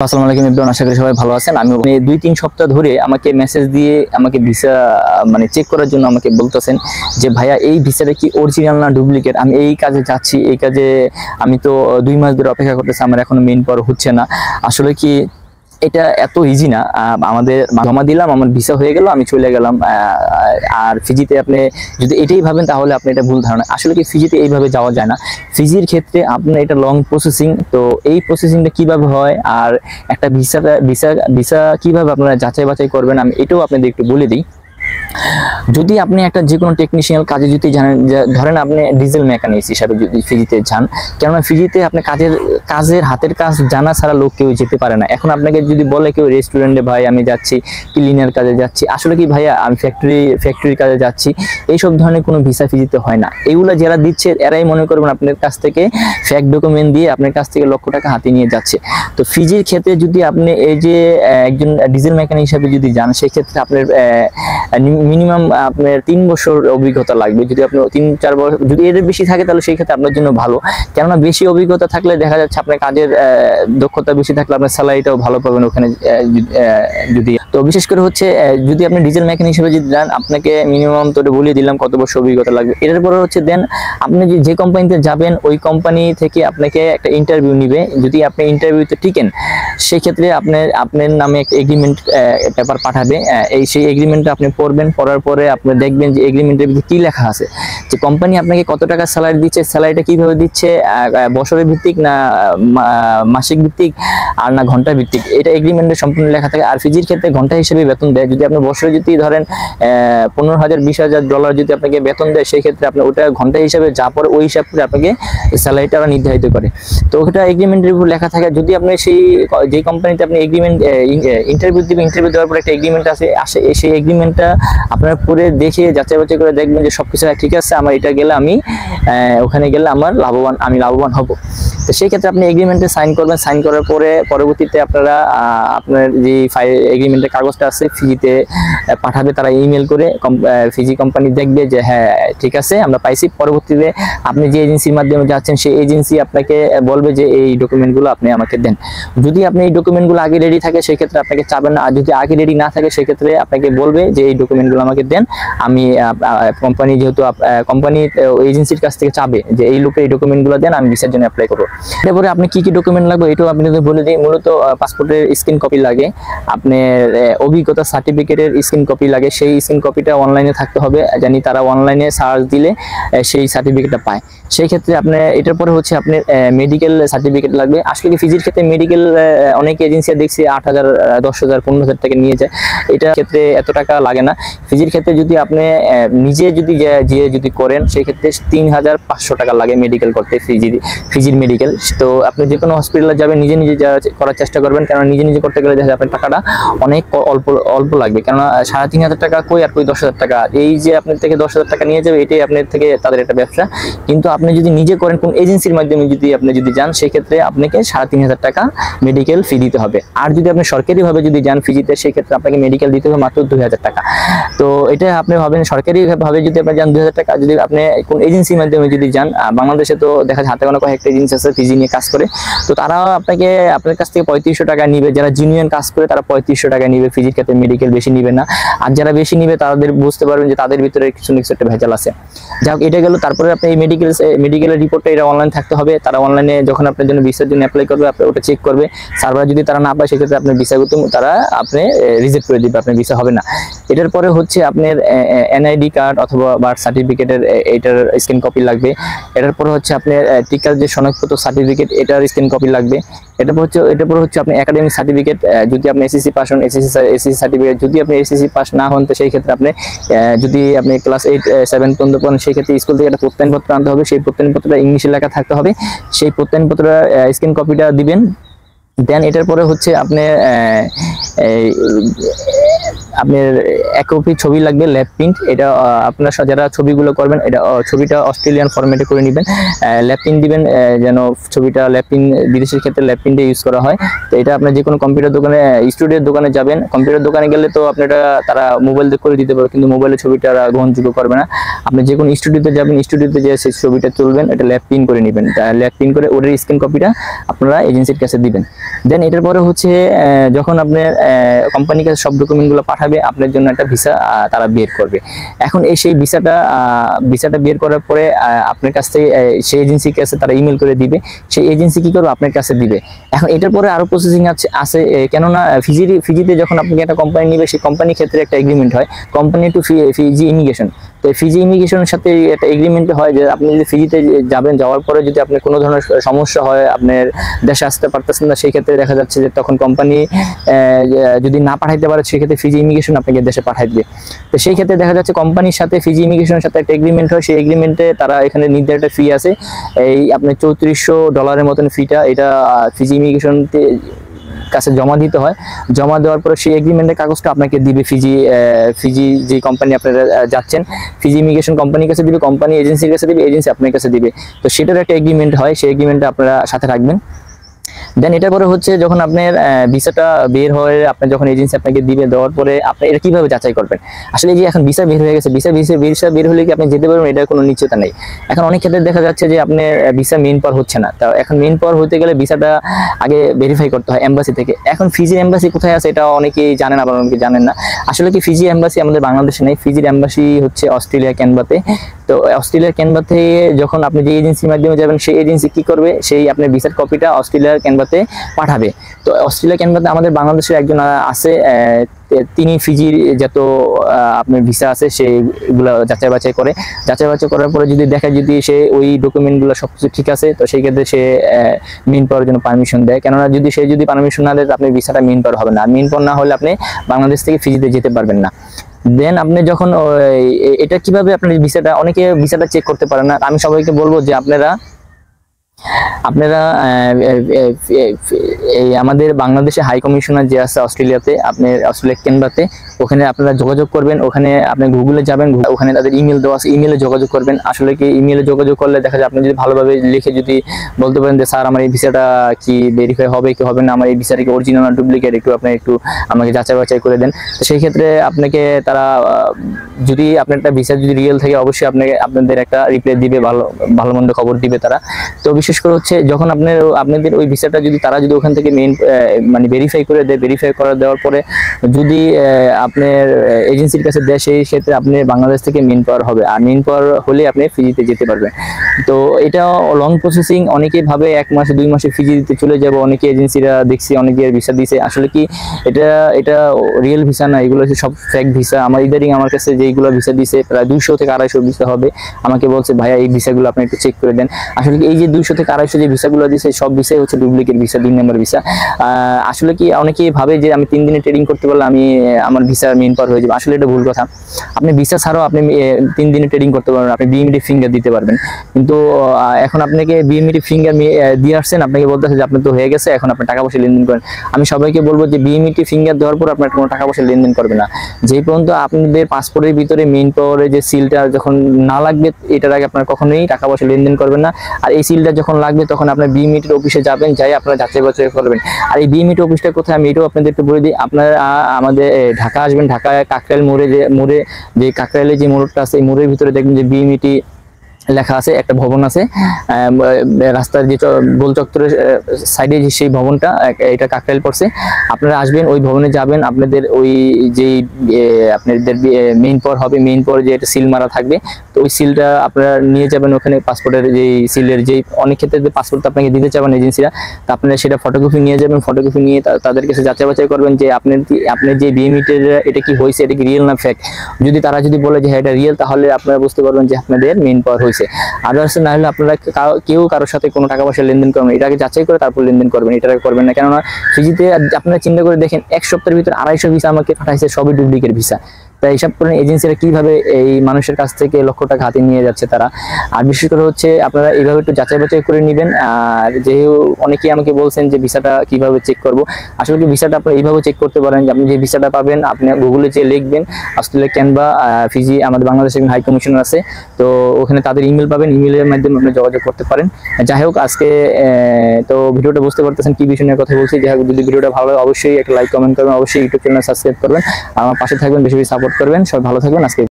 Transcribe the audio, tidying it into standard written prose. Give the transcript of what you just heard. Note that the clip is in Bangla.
আসসালামু আলাইকুম ইবরান, আশা করি সবাই ভালো আছেন। আমি 2-3 সপ্তাহ ধরে আমাকে মেসেজ দিয়ে আমাকে ভিসা চেক করার জন্য আমাকে বলতেছেন যে ভাইয়া এই ভিসাটা কি অরিজিনাল না ডুপ্লিকেট। আমি এই কাজে যাচ্ছি, এই কাজে আমি তো 2 মাস ধরে অপেক্ষা করতেছি, আমার এখনো মেইন পাওয়ার হচ্ছে না। আসলে কি এটা এত ইজি না। আমাদের জমা দিলাম, আমার ভিসা হয়ে গেল, আমি চলে গেলাম। আর ফিজিতে আপনি যদি এটাই ভাবেন তাহলে আপনি এটা ভুল ধারণা। আসলে কি ফিজিতে এইভাবে যাওয়া যায় না। ফিজির ক্ষেত্রে আপনার এটা লং প্রসেসিং। তো এই প্রসেসিংটা কিভাবে হয় আর একটা ভিসা কিভাবে আপনারা যাচাই বাছাই করবেন, আমি এটাও আপনাদের একটু বলে দিই। যদি আপনি একটা যে কোনো টেকনিশিয়াল কাজে যদি জানেন, ধরেন আপনি ডিজেল মেকানিক হিসাবে যদি ফিজিতে যান, কেননা ফিজিতে আপনি কাজের হাতের কাজ জানা ছাড়া লোক কেউ যেতে পারে না। এখন আপনাকে যদি বলে কেউ রেস্টুরেন্টে ভাই আমি যাচ্ছি, ক্লিনার কাজে যাচ্ছি, আসলে কি ভাইয়া আমি ফ্যাক্টরির কাজে যাচ্ছি, এইসব ধরনের কোনো ভিসা ফিজিতে হয় না। এগুলো যারা দিচ্ছে এরাই মনে করবেন আপনার কাছ থেকে ফেক ডকুমেন্ট দিয়ে আপনার কাছ থেকে লক্ষ টাকা হাতে নিয়ে যাচ্ছে। তো ফিজির ক্ষেত্রে যদি আপনি এই যে একজন ডিজেল মেকানিক হিসাবে যদি যান, সেক্ষেত্রে আপনার মিনিমাম আপনার 3 বছর অভিজ্ঞতা লাগবে। যদি আপনি 3-4 বছর যদি এর বেশি থাকে তাহলে সেই ক্ষেত্রে আপনার জন্য ভালো। কেননা বেশি অভিজ্ঞতা থাকলে দেখা যাচ্ছে আপনার কাজের দক্ষতা বেশি থাকলে আপনার স্যালারিটাও ভালো পাবেন ওখানে। যদি তো বিশেষ করে হচ্ছে যদি আপনি ডিজেল মেকানিক হিসেবে যদি যান, আপনাকে মিনিমাম তো বলে দিলাম কত বছর অভিজ্ঞতা লাগবে। এরপরে হচ্ছে দেন আপনি যে কোম্পানিতে যাবেন ওই কোম্পানি থেকে আপনাকে একটা ইন্টারভিউ নিবে। যদি আপনি ইন্টারভিউতে টিকেন সেক্ষেত্রে আপনার নামে একটা এগ্রিমেন্ট পেপার পাঠাবে। সেই এগ্রিমেন্টটা আপনি পড়বেন, পড়ার পরে আপনি দেখবেন যে এগ্রিমেন্টের ভিতরে কি লেখা আছে, যে কোম্পানি আপনাকে কত টাকা স্যালারি দিচ্ছে, স্যালারিটা কিভাবে দিচ্ছে, বছরের ভিত্তিক না মাসিক ভিত্তিক আর না ঘন্টা ভিত্তিক, এটা এগ্রিমেন্টে সম্পূর্ণ লেখা থাকে। আর ফিজির ক্ষেত্রে ঘন্টা হিসেবে বেতন দেয়। যদি আপনি বছরে যদি ধরেন $15,000-20,000 যদি আপনাকে বেতন দেয়, সেই ক্ষেত্রে আপনি ওটা ঘন্টা হিসেবে যা পড়ে ওই হিসাব করে আপনাকে স্যালারিটা নির্ধারিত করে। তো ওটা এগ্রিমেন্টের উপর লেখা থাকে। যদি আপনি যে কোম্পানিতে আপনি এগ্রিমেন্ট ইন্টারভিউ দিবেন, ইন্টারভিউ দেওয়ার পর একটা এগ্রিমেন্ট আসে, সেই এগ্রিমেন্টটা আপনারা পরে দেখে যাচাই বাছাই করে দেখবেন যে সবকিছু ঠিক আছে, আমার এটা গেলে আমি ওখানে গেলে আমি লাভবান হব। তো সেই ক্ষেত্রে আপনি এগ্রিমেন্টে সাইন করবেন। সাইন করার পরে পরবর্তীতে আপনারা আপনার যে এগ্রিমেন্টের কাগজটা আছে ফিজিতে পাঠাবে, তারা ইমেল করে ফিজি কোম্পানি দেখবে যে হ্যাঁ ঠিক আছে আমরা পাইছি। পরবর্তীতে আপনি যে এজেন্সির মাধ্যমে যাচ্ছেন সেই এজেন্সি আপনাকে বলবে যে এই ডকুমেন্টগুলো আপনি আমাকে দেন। যদি আপনি এই ডকুমেন্টগুলো আগে রেডি থাকে সেক্ষেত্রে আপনাকে চাবেন না। আর যদি আগে রেডি না থাকে সেক্ষেত্রে আপনাকে বলবে যে এই ডকুমেন্টগুলো আমাকে দেন। আমি কোম্পানি যেহেতু কোম্পানি এজেন্সির কাছ থেকে চাবে যে এই লোকের এই ডকুমেন্টগুলো দেন, আমি ভিসার জন্য অ্যাপ্লাই করবো। এরপরে আপনি কি কি ডকুমেন্ট লাগবে এটাও আপনি বলে দিই। মূলত পাসপোর্টের স্ক্রিন কপি লাগে, আপনার অভিজ্ঞতা সার্টিফিকেটের স্ক্রিন কপি লাগে। সেই স্ক্রিন কপিটা অনলাইনে থাকতে হবে, জানি তারা অনলাইনে সার্চ দিলে সেই সার্টিফিকেটটা পায়। সেই ক্ষেত্রে আপনার এটার পরে হচ্ছে আপনার মেডিকেল সার্টিফিকেট লাগবে। আসলে কি ফিজির ক্ষেত্রে মেডিকেল অনেক এজেন্সি দেখছি 8,000, 10,000, 15,000 টাকা নিয়ে যায়। এটা ক্ষেত্রে এত টাকা লাগে না। ফিজির ক্ষেত্রে যদি আপনি নিজে যদি করেন সেক্ষেত্রে 3,500 টাকা লাগে মেডিকেল করতে, ফিজির মেডিকেল। তো আপনি যে কোনো হসপিটালে যাবেন নিজে করার চেষ্টা করবেন, কারণ নিজে করতে গেলে দেখা যায় আপনার টাকাটা অনেক অল্প লাগবে। কেননা 3,500 টাকা কই 10,000 টাকা, এই যে আপনার থেকে 10,000 টাকা নিয়ে যাবে এটাই আপনার থেকে তাদের একটা ব্যবসা। কিন্তু আপনি যদি নিজে করেন কোন এজেন্সির মাধ্যমে আপনি যান সেক্ষেত্রে আপনাকে 3,500 টাকা মেডিকেল ফি দিতে হবে। আর যদি আপনি সরকারিভাবে যদি যান ফিজিতে সেক্ষেত্রে আপনাকে মেডিকেল দিতে হবে মাত্র 2,000 টাকা। তো এটা আপনি ভাবেন সরকারিভাবে যদি আপনি যান 2,000 টাকা। যদি আপনি কোন এজেন্সির মাধ্যমে যদি যান, বাংলাদেশে তো দেখা যায় হাতে গোনা কয়েকটা এজেন্সি আছে ফিজি নিয়ে কাজ করে, তো তারা আপনার কাছ থেকে 3,500 টাকা নিবে। যারা জেনুইন কাজ করে তারা 3,500 টাকা নিবে ফিজির ক্ষেত্রে, মেডিকেল বেশি নিবে না। আর যারা বেশি নিবে তাদের বুঝতে পারবেন যে তাদের ভিতরে কিছু একটা ভেজাল আছে। যাক এটা গেল। তারপরে আপনি এই মেডিকেলের রিপোর্টটা এটা অনলাইন থাকতে হবে। তারা অনলাইনে যখন আপনার জন্য ভিসার জন্য অ্যাপ্লাই করবে ওটা চেক করবে। সার্ভার যদি তারা না পায় সেক্ষেত্রে আপনার ভিসাগুলো তারা আপনি রিজেক্ট করে দিবে, আপনার ভিসা হবে না। এটার পরে হচ্ছে আপনার এনআইডি কার্ড অথবা বার্থ সার্টিফিকেটের এটার স্ক্যান কপি লাগবে। এটার পরে হচ্ছে আপনার টিকার যে শনাক্তপত্র সার্টিফিকেট এটার স্ক্যান কপি লাগবে। এটার পর হচ্ছে আপনার একাডেমিক সার্টিফিকেট, যদি আপনি এসএসসি পাস হন এসএসসি সার্টিফিকেট। যদি আপনি এসএসসি পাস না হন তো সেই ক্ষেত্রে আপনি যদি আপনি ক্লাস 8, 7 পর্যন্ত পড়েন সেই ক্ষেত্রে স্কুল থেকে একটা প্রত্যয়নপত্র আনতে হবে। সেই প্রত্যয়নপত্রটা ইংলিশে লেখা থাকতে হবে। সেই প্রত্যয়নপত্র স্ক্যান কপিটা দিবেন। দেন এটার পরে হচ্ছে আপনি আপনার এক কপি ছবি লাগবে ল্যাব প্রিন্ট। এটা আপনার যারা ছবিগুলো করবেন এটা ছবিটা অস্ট্রেলিয়ান ফরম্যাটে করে নেবেন, ল্যাব প্রিন্ট দিবেন যেন ছবিটা ল্যাব প্রিন্ট, বিদেশের ক্ষেত্রে ল্যাব প্রিন্টে ইউজ করা হয়। তো এটা আপনার যে কোনো কম্পিউটার দোকানে, স্টুডিওর দোকানে যাবেন, কম্পিউটার দোকানে গেলে তো আপনারা তারা মোবাইল দিয়ে করে দিতে পারবে, কিন্তু মোবাইলে ছবিটা গ্রহণযোগ্য করবে না। আপনি যে কোনো স্টুডিওতে যাবেন, স্টুডিওতে যে সেই ছবিটা তুলবেন, এটা ল্যাব প্রিন্ট করে নেবেন, ল্যাব প্রিন্ট করে ওটার স্ক্যান কপিটা আপনারা এজেন্সির কাছে দিবেন। দেন এটার পরে হচ্ছে যখন আপনার কোম্পানির কাছে সব ডকুমেন্টগুলো পাঠাবে, আপনার জন্য একটা ভিসা তারা বের করবে। এখন সেই ভিসাটা বের করার পরে আপনার কাছ থেকে সেই এজেন্সির কাছে তারা ইমেল করে দিবে, সেই এজেন্সি কি করবে আপনার কাছে দিবে। এখন এটার পরে আরো প্রসেসিং আছে, কেননা ফিজিতে যখন আপনাকে একটা কোম্পানি নিবে, সেই কোম্পানির ক্ষেত্রে একটা এগ্রিমেন্ট হয়, কোম্পানি টু ফিজি ইমিগ্রেশন। তো ফিজি ইমিগ্রেশনের সাথে একটা এগ্রিমেন্ট হয় যে আপনি যদি ফিজিতে যাবেন, যাওয়ার পরে যদি আপনার কোনো ধরনের সমস্যা হয়, আপনার দেশে আসতে পারতেছেন না, সেই ক্ষেত্রে দেখা যাচ্ছে যে তখন কোম্পানি যদি না পাঠাইতে পারে, সেক্ষেত্রে ফিজি ইমিগ্রেশন আপনাকে দেশে পাঠাই দিবে। তো সেই ক্ষেত্রে দেখা যাচ্ছে কোম্পানির সাথে ফিজি ইমিগ্রেশনের সাথে একটা এগ্রিমেন্ট হয়, সেই এগ্রিমেন্টে তারা এখানে নির্ধারিত ফি আছে, এই আপনার $3400 মতন ফিটা, এটা ফিজি ইমিগ্রেশন কাছে জমা দিতে হয়। জমা দেওয়ার পরে সেই এগ্রিমেন্টের কাগজটা আপনাকে দিবে ফিজি যে কোম্পানি আপনারা যাচ্ছেন, ফিজি ইমিগ্রেশন কোম্পানির কাছে দিবে, কোম্পানি এজেন্সির কাছে দিবে, এজেন্সি আপনার কাছে দিবে। তো সেটার একটা এগ্রিমেন্ট হয়, সেই এগ্রিমেন্টটা আপনারা সাথে রাখবেন। দেন এটার পরে হচ্ছে যখন আপনার ভিসাটা বের হয়ে আপনার যখন এজেন্সি আপনাকে দিবে, দেওয়ার পরে আপনি এটা কিভাবে যাচাই করবেন। আসলে যে এখন ভিসা বের হয়ে গেছে, ভিসা বের হলে কি আপনি যেতে পারবেন, এটার কোনো নিশ্চয়তা নেই। এখন অনেক ক্ষেত্রে দেখা যাচ্ছে যে আপনার ভিসা মেইন পাওয়ার হচ্ছে না। তো এখন মেইন পাওয়ার হতে গেলে ভিসাটা আগে ভেরিফাই করতে হয় এম্বাসি থেকে। এখন ফিজি এম্বাসি কোথায় আছে এটা অনেকেই জানেন, আবার অনেকে জানেন না। আসলে কি ফিজি এম্বাসি আমাদের বাংলাদেশে নেই, ফিজির এম্বাসি হচ্ছে অস্ট্রেলিয়া ক্যানবাতে। তো অস্ট্রেলিয়ার ক্যানবাতে যখন আপনি যে এজেন্সির মাধ্যমে যাবেন, সেই এজেন্সি কি করবে, সেই আপনার ভিসার কপিটা অস্ট্রেলিয়ার ক্যানবাতে পাঠাবে। তো অস্ট্রেলিয়া ক্যানবাতে আমাদের বাংলাদেশের একজন আছে, তিনি ফিজির যত আপনার ভিসা আছে সেগুলো যাচাই বাছাই করার পরে যদি দেখে যদি সে ওই ডকুমেন্টগুলো সবকিছু ঠিক আছে, তো সেই ক্ষেত্রে সে মেইন পাওয়ার জন্য পারমিশন দেয়। কেননা সে যদি পারমিশন না দেয়, আপনি ভিসাটা মেইন পাওয়ার হবে না। মেইন পাওয়ার না হলে আপনি বাংলাদেশ থেকে ফিজিতে যেতে পারবেন না। দেন আপনি যখন এটা কিভাবে আপনার অনেকে ভিসাটা চেক করতে পারেন না। আমি সবাইকে বলবো যে আপনারা এই আমাদের বাংলাদেশে হাই কমিশনার যে আছে অস্ট্রেলিয়াতে, আপনার অস্ট্রেলিয়া ক্যানবাতে, ওখানে আপনারা যোগাযোগ করবেন। ওখানে আপনি গুগলে যাবেন, ওখানে তাদের ইমেল দেওয়া আছে, ইমেলে যোগাযোগ করবেন। আসলে কি ইমেলে যোগাযোগ করলে দেখা যায় আপনি যদি ভালোভাবে লিখে যদি বলতে পারেন যে স্যার আমার এই ভিসাটা কি ভেরিফাই হবে কি হবে না, আমার এই ভিসাটা কি অরিজিনাল না ডুপ্লিকেট, একটু আমাকে যাচাই বাছাই করে দেন। তো সেই ক্ষেত্রে আপনাকে তারা যদি আপনার একটা ভিসা যদি রিয়েল থাকে, অবশ্যই আপনাদের একটা রিপ্লাই দিবে, ভালো মন্দ খবর দিবে তারা। তো বিশেষ করে হচ্ছে যখন আপনাদের ওই ভিসাটা তারা যদি ওখান থেকে মানে ভেরিফাই করে দেয়, ভেরিফাই করে দেওয়ার পরে যদি আপনার এজেন্সির কাছে দেয়, সেই ক্ষেত্রে আপনি বাংলাদেশ থেকে মেইন পাওয়ার হবে, আর মেইন পাওয়ার হলে আপনি ফিজিতে যেতে পারবেন। তো এটা লং প্রসেসিং, অনেকে ভাবে 1 মাসে 2 মাসে ফিজি দিতে চলে যাব, অনেকে এজেন্সিরা দেখছি অনেকে ভিসা দিছে। আসলে কি এটা রিয়েল ভিসা না, এগুলো হচ্ছে সব ফেক ভিসা। আমার কাছে যেগুলো ভিসা দিছে প্রায় 200 থেকে 250 ভিসা হবে, আমাকে বলছে ভাইয়া এই ভিসাগুলো আপনি একটু চেক করে দেন। আসলে কি এই যে 200 থেকে 250 যে ভিসাগুলো দিছে, সব ভিসাই হচ্ছে ডুপ্লিকেট ভিসা, 2 নম্বর ভিসা। আসলে কি অনেকেই ভাবে যে আমি 3 দিনে ট্রেডিং করতে পারলে আমার ভিসা মেইন পাওয়ার হয়ে যাবে। আসলে এটা ভুল কথা। আপনি ভিসা ছাড়াও আপনি 3 দিনে ট্রেডিং করতে পারবেন, আপনি বিএমইটি ফিঙ্গার দিতে পারবেন। কিন্তু এখন আপনাকে বিএমইটি ফিঙ্গার দিয়ে আসছেন, আপনাকে বলতেছে যে আপনার তো হয়ে গেছে, এখন আপনি টাকা পয়সা লেনদেন করেন। আমি সবাইকে বলবো যে বিএমইটি ফিঙ্গার দেওয়ার পর আপনার কোনো টাকা পয়সা লেনদেন করবে না। যেই পর্যন্ত আপনাদের পাসপোর্টের ভিতরে মেইন পাওয়ারের যে সিলটা যখন না লাগবে, এটার আগে আপনার কখনোই টাকা পয়সা লেনদেন করবেন না। আর এই সিলটা যখন লাগবে, তখন আপনার বিএমইটির অফিসে যাবেন, যাই আপনারা যাচাই বাছাই করবেন। আর এই বিএমইটি অফিসটা কোথায়, আমি এটাও আপনাদের একটু বলে দিই। আপনারা আমাদের ঢাকা আসবেন, ঢাকায় কাকরাইল মোড়ে যে কাকরাইলে যে মোড়টা আছে, এই মোড়ের ভিতরে দেখবেন যে বিএমইটি লেখা আছে, একটা ভবন আছে রাস্তার যে গোল চত্বরের সাইডে যে সেই ভবনটা, এটা কাকরাইল পড়ছে। আপনারা আসবেন, ওই ভবনে যাবেন, আপনাদের ওই যে আপনাদের মেইন পাওয়ার হবে, মেইন পাওয়ার যে একটা সিল মারা থাকবে, তো ওই সিলটা আপনারা নিয়ে যাবেন। ওখানে পাসপোর্টের যে সিলের যে অনেক ক্ষেত্রে যে পাসপোর্ট আপনাকে দিতে চাবেন এজেন্সিরা, তা আপনারা সেটা ফটোকপি নিয়ে যাবেন। ফটোকপি নিয়ে তাদের কাছে যাচাই বাছাই করবেন যে আপনার যে বিএমইটির এটা কি হয়েছে, এটা কি রিয়েল না ফেক। যদি তারা বলে যে হ্যাঁ এটা রিয়েল, তাহলে আপনারা বুঝতে পারবেন যে আপনাদের মেইন পাওয়ার হয়েছে। আদার্স না হলে আপনারা কেউ কারোর সাথে কোনো টাকা পয়সা লেনদেন করবেন, এটাকে যাচাই করে তারপর লেনদেন করবেন, এটা করবেন না। কেননা ফিজিতে আপনারা চিন্তা করে দেখেন, 1 সপ্তাহের ভিতরে 250 ভিসা আমাকে পাঠাইছে, সবই ডুপ্লিকেট ভিসা। তাই হিসাব করেন এজেন্সিরা কিভাবে এই মানুষের কাছ থেকে লক্ষ টাকা হাতে নিয়ে যাচ্ছে তারা। আর বিশেষ করে হচ্ছে আপনারা এইভাবে একটু যাচাই বাছাই করে নেবেন। আর যেহেতু অনেকেই আমাকে বলছেন যে ভিসাটা কিভাবে চেক করব, আসলে কি ভিসাটা আপনি এইভাবে চেক করতে পারেন যে আপনি যে ভিসাটা পাবেন আপনি গুগলে যে লিখবেন অস্ট্রেলিয়া ক্যানভা ফিজি, আমাদের বাংলাদেশের হাই কমিশনার আছে, তো ওখানে তাদের ইমেল পাবেন, ইমেলের মাধ্যমে আপনি যোগাযোগ করতে পারেন। যাই হোক আজকে তো ভিডিওটা বুঝতে পারতেছেন কি বিষয় নিয়ে কথা বলছি। যাই হোক যদি ভিডিওটা ভালো হয় অবশ্যই একটা লাইক কমেন্ট করবেন, অবশ্যই ইউটিউব চ্যানেল সাবস্ক্রাইব করবেন, আমার পাশে থাকবেন, বেশি বেশি সাপোর্ট করবেন। সবাই ভালো থাকবেন। আজকে